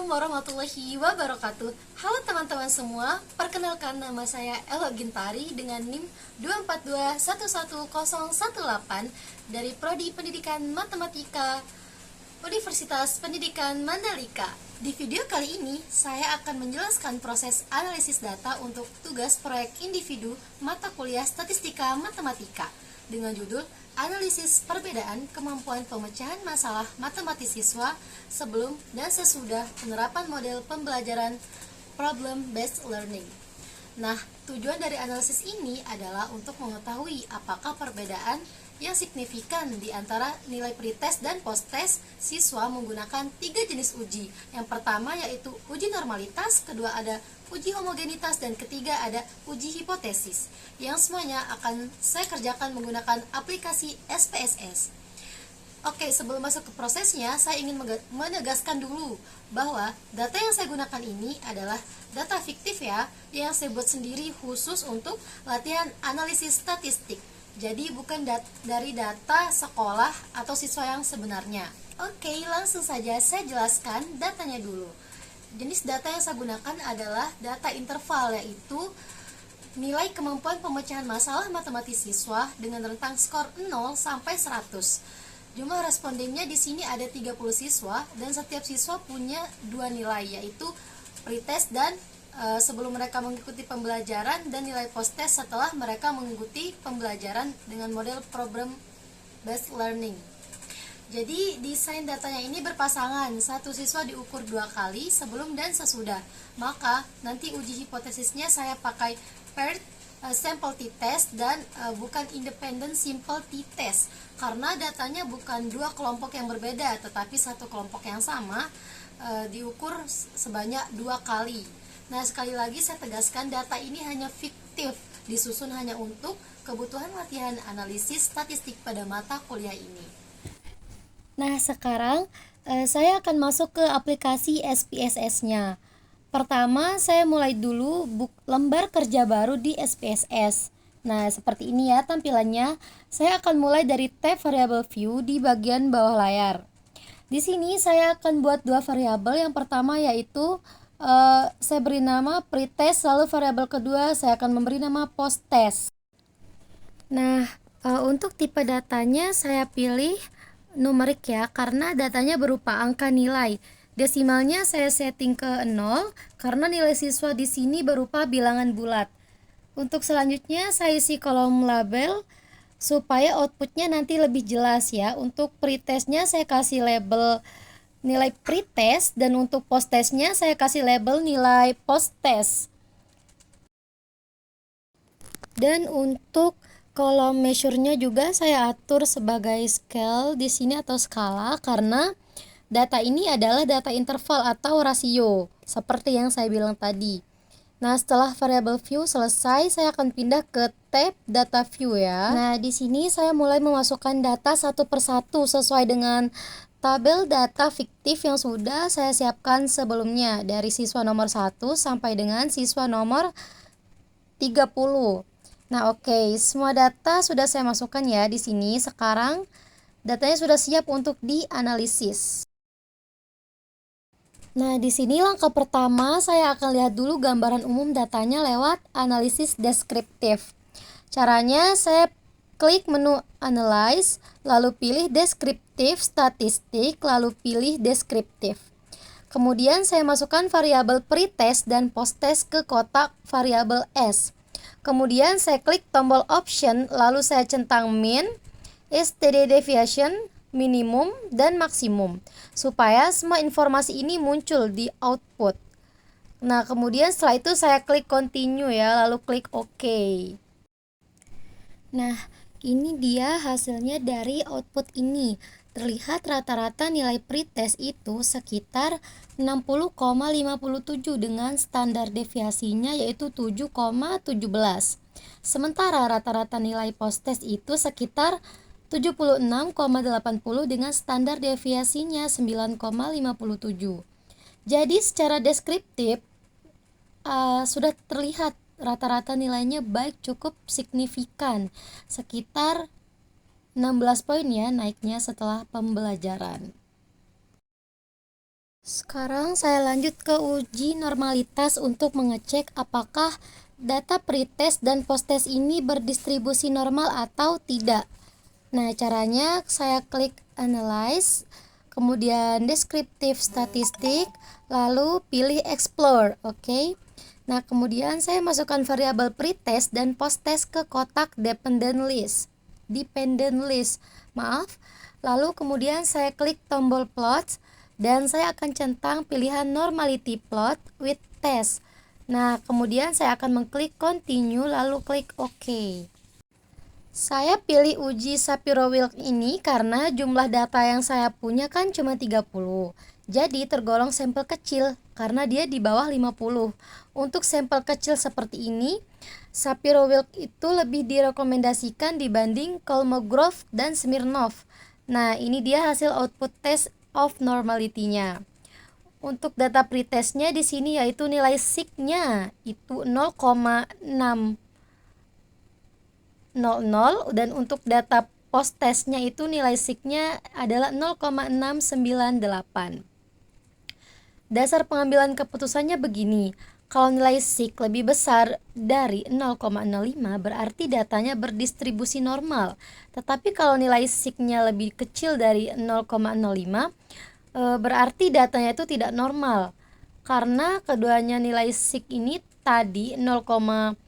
Assalamualaikum warahmatullahi wabarakatuh. Halo teman-teman semua, perkenalkan nama saya Elo Gintari dengan NIM 242111018 dari Prodi Pendidikan Matematika Universitas Pendidikan Mandalika. Di video kali ini, saya akan menjelaskan proses analisis data untuk tugas proyek individu mata kuliah Statistika Matematika dengan judul Analisis Perbedaan Kemampuan Pemecahan Masalah Matematis Siswa sebelum dan sesudah penerapan model pembelajaran Problem Based Learning. Nah, tujuan dari analisis ini adalah untuk mengetahui apakah perbedaan yang signifikan di antara nilai pretest dan posttest siswa menggunakan 3 jenis uji. Yang pertama yaitu uji normalitas, kedua ada uji homogenitas, dan ketiga ada uji hipotesis. Yang semuanya akan saya kerjakan menggunakan aplikasi SPSS. Oke, sebelum masuk ke prosesnya, saya ingin menegaskan dulu bahwa data yang saya gunakan ini adalah data fiktif ya, yang saya buat sendiri khusus untuk latihan analisis statistik. Jadi bukan dari data sekolah atau siswa yang sebenarnya. Oke, langsung saja saya jelaskan datanya dulu. Jenis data yang saya gunakan adalah data interval, yaitu nilai kemampuan pemecahan masalah matematis siswa dengan rentang skor 0 sampai 100. Jumlah respondennya di sini ada 30 siswa dan setiap siswa punya 2 nilai, yaitu pretest dan sebelum mereka mengikuti pembelajaran, dan nilai posttest setelah mereka mengikuti pembelajaran dengan model problem based learning. Jadi desain datanya ini berpasangan, satu siswa diukur 2 kali sebelum dan sesudah. Maka nanti uji hipotesisnya saya pakai paired sample t-test dan bukan independent simple t-test, karena datanya bukan 2 kelompok yang berbeda tetapi satu kelompok yang sama, diukur sebanyak 2 kali. Nah, sekali lagi saya tegaskan, data ini hanya fiktif, disusun hanya untuk kebutuhan latihan analisis statistik pada mata kuliah ini. Nah, sekarang saya akan masuk ke aplikasi SPSS-nya. Pertama, saya mulai dulu lembar kerja baru di SPSS. Nah, seperti ini ya tampilannya. Saya akan mulai dari tab variable view di bagian bawah layar. Di sini saya akan buat 2 variabel. Yang pertama yaitu saya beri nama pretest, lalu variabel kedua saya akan memberi nama posttest. Nah, untuk tipe datanya saya pilih numerik ya, karena datanya berupa angka nilai. Desimalnya saya setting ke 0 karena nilai siswa di sini berupa bilangan bulat. Untuk selanjutnya saya isi kolom label supaya outputnya nanti lebih jelas ya. Untuk pretestnya saya kasih label nilai pretest, dan untuk posttestnya saya kasih label nilai posttest. Dan untuk kolom measure-nya juga saya atur sebagai scale di sini atau skala, karena data ini adalah data interval atau rasio seperti yang saya bilang tadi. Nah, setelah variable view selesai, saya akan pindah ke tab data view ya. Nah, di sini saya mulai memasukkan data satu persatu sesuai dengan tabel data fiktif yang sudah saya siapkan sebelumnya dari siswa nomor 1 sampai dengan siswa nomor 30. Nah, oke, semua data sudah saya masukkan ya di sini. Sekarang datanya sudah siap untuk dianalisis. Nah, di sini langkah pertama saya akan lihat dulu gambaran umum datanya lewat analisis deskriptif. Caranya saya klik menu Analyze, lalu pilih Deskriptif Statistik, lalu pilih Deskriptif. Kemudian saya masukkan variabel pretest dan posttest ke kotak variabel S. Kemudian saya klik tombol Option, lalu saya centang Min, STD Deviation, Minimum, dan Maksimum, supaya semua informasi ini muncul di output. Nah, kemudian setelah itu saya klik Continue ya, lalu klik OK. Nah, ini dia hasilnya dari output ini. Terlihat rata-rata nilai pretest itu sekitar 60,57 dengan standar deviasinya yaitu 7,17. Sementara rata-rata nilai posttest itu sekitar 76,80 dengan standar deviasinya 9,57. Jadi secara deskriptif sudah terlihat rata-rata nilainya baik, cukup signifikan, sekitar 16 poin ya naiknya setelah pembelajaran. Sekarang saya lanjut ke uji normalitas untuk mengecek apakah data pretest dan posttest ini berdistribusi normal atau tidak. Nah, caranya saya klik Analyze, kemudian Descriptive Statistic, lalu pilih Explore, oke. Nah, kemudian saya masukkan variabel pretest dan posttest ke kotak dependent list. Lalu kemudian saya klik tombol plot dan saya akan centang pilihan normality plot with test. Nah, kemudian saya akan mengklik continue lalu klik OK. Saya pilih uji Shapiro-Wilk ini karena jumlah data yang saya punya kan cuma 30. Jadi tergolong sampel kecil karena dia di bawah 50. Untuk sampel kecil seperti ini, Shapiro-Wilk itu lebih direkomendasikan dibanding Kolmogorov dan Smirnov. Nah, ini dia hasil output test of normality-nya. Untuk data pretestnya di sini yaitu nilai sig-nya itu 0,600 dan untuk data post testnya itu nilai sig-nya adalah 0,698. Dasar pengambilan keputusannya begini. Kalau nilai sig lebih besar dari 0,05 berarti datanya berdistribusi normal. Tetapi kalau nilai sig-nya lebih kecil dari 0,05 berarti datanya itu tidak normal. Karena keduanya nilai sig ini tadi 0,600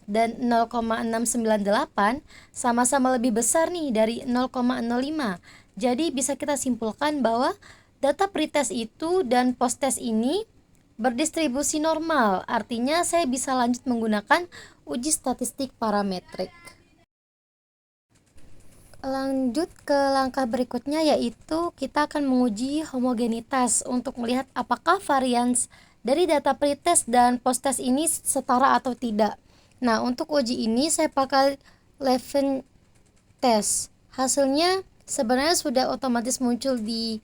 dan 0,698 sama-sama lebih besar nih dari 0,05. Jadi bisa kita simpulkan bahwa data pretest itu dan posttest ini berdistribusi normal. Artinya saya bisa lanjut menggunakan uji statistik parametrik. Lanjut ke langkah berikutnya yaitu kita akan menguji homogenitas untuk melihat apakah varians dari data pretest dan posttest ini setara atau tidak. Nah, untuk uji ini saya pakai Levene test. Hasilnya sebenarnya sudah otomatis muncul di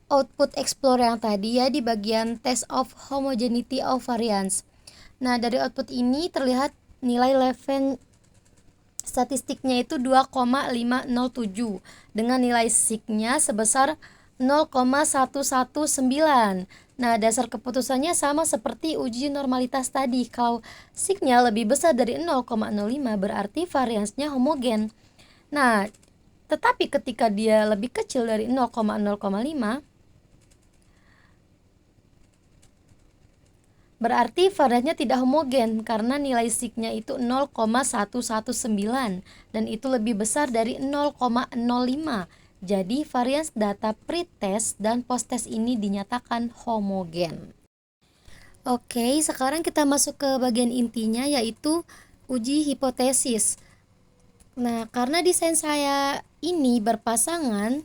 output explore yang tadi ya, di bagian test of homogeneity of variance. Nah, dari output ini terlihat nilai Levene statistiknya itu 2,507 dengan nilai sig-nya sebesar 0,119. Nah, dasar keputusannya sama seperti uji normalitas tadi. Kalau sig-nya lebih besar dari 0,05 berarti variansnya homogen. Nah, tetapi ketika dia lebih kecil dari 0,05 berarti variannya tidak homogen karena nilai sig-nya itu 0,119 dan itu lebih besar dari 0,05. Jadi varians data pretest dan posttest ini dinyatakan homogen. Oke, sekarang kita masuk ke bagian intinya yaitu uji hipotesis. Nah, karena desain saya ini berpasangan,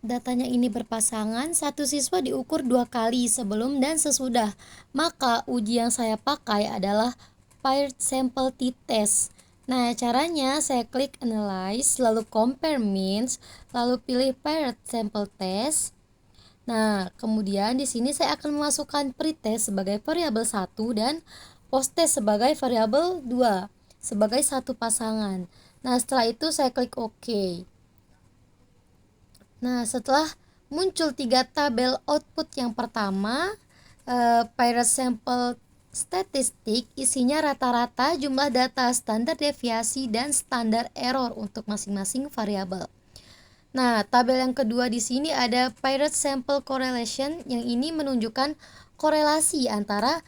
datanya ini berpasangan, satu siswa diukur 2 kali sebelum dan sesudah. Maka uji yang saya pakai adalah paired sample t-test. Nah, caranya saya klik analyze, lalu compare means, lalu pilih paired sample test. Nah, kemudian di sini saya akan memasukkan pretest sebagai variabel 1 dan posttest sebagai variabel 2 sebagai satu pasangan. Nah, setelah itu saya klik OK. Nah, setelah muncul 3 tabel output yang pertama, paired sample statistik isinya rata-rata jumlah data, standar deviasi, dan standar error untuk masing-masing variabel. Nah, tabel yang kedua di sini ada paired sample correlation, yang ini menunjukkan korelasi antara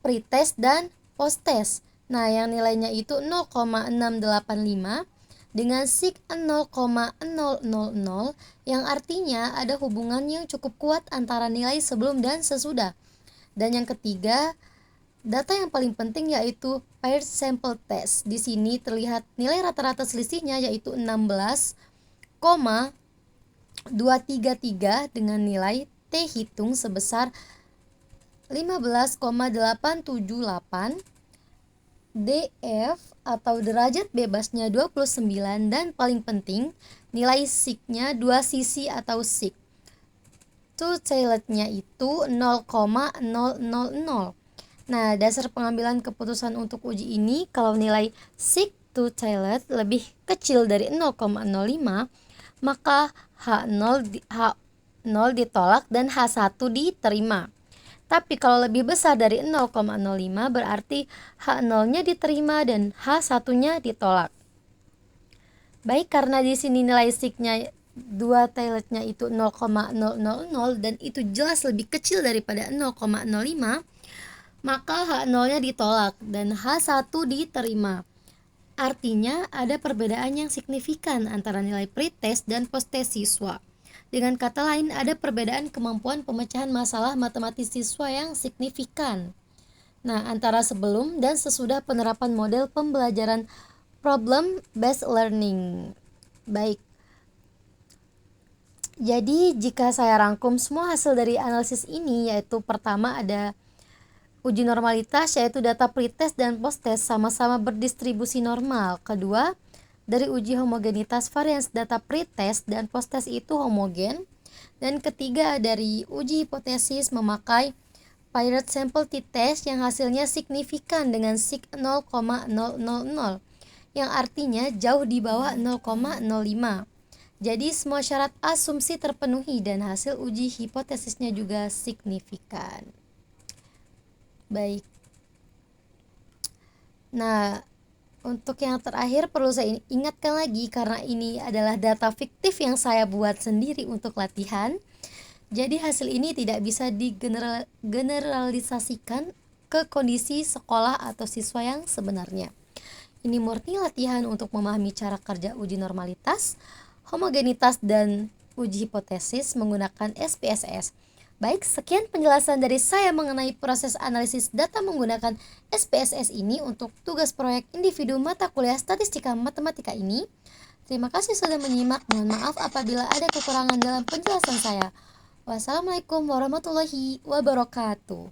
pretest dan posttest. Nah, yang nilainya itu 0,685 dengan sig 0,000 yang artinya ada hubungan yang cukup kuat antara nilai sebelum dan sesudah. Dan yang ketiga, data yang paling penting yaitu paired sample test. Di sini terlihat nilai rata-rata selisihnya yaitu 16,233 dengan nilai T hitung sebesar 15,878, DF atau derajat bebasnya 29, dan paling penting nilai sig-nya 2 sisi atau sig. Two-tailednya itu 0,000. Nah, dasar pengambilan keputusan untuk uji ini, kalau nilai sig two-tailed lebih kecil dari 0,05 maka H0 ditolak dan H1 diterima. Tapi kalau lebih besar dari 0,05 berarti H0-nya diterima dan H1-nya ditolak. Baik, karena di sini nilai signya dua Taylor-nya itu 0,000 dan itu jelas lebih kecil daripada 0,05, maka H0-nya ditolak dan H1 diterima. Artinya ada perbedaan yang signifikan antara nilai pretest dan posttest siswa. Dengan kata lain, ada perbedaan kemampuan pemecahan masalah matematis siswa yang signifikan. Nah, antara sebelum dan sesudah penerapan model pembelajaran problem based learning. Baik. Jadi, jika saya rangkum semua hasil dari analisis ini, yaitu pertama ada uji normalitas, yaitu data pretest dan posttest sama-sama berdistribusi normal. Kedua, dari uji homogenitas varians data pretest dan posttest itu homogen. Dan ketiga, dari uji hipotesis memakai Pirate sample t-test yang hasilnya signifikan dengan sig 0,000, yang artinya jauh di bawah 0,05. Jadi semua syarat asumsi terpenuhi dan hasil uji hipotesisnya juga signifikan. Baik. Nah, untuk yang terakhir perlu saya ingatkan lagi karena ini adalah data fiktif yang saya buat sendiri untuk latihan. Jadi hasil ini tidak bisa digeneralisasikan ke kondisi sekolah atau siswa yang sebenarnya. Ini murni latihan untuk memahami cara kerja uji normalitas, homogenitas, dan uji hipotesis menggunakan SPSS. Baik, sekian penjelasan dari saya mengenai proses analisis data menggunakan SPSS ini untuk tugas proyek individu mata kuliah statistika matematika ini. Terima kasih sudah menyimak. Mohon maaf apabila ada kekurangan dalam penjelasan saya. Wassalamualaikum warahmatullahi wabarakatuh.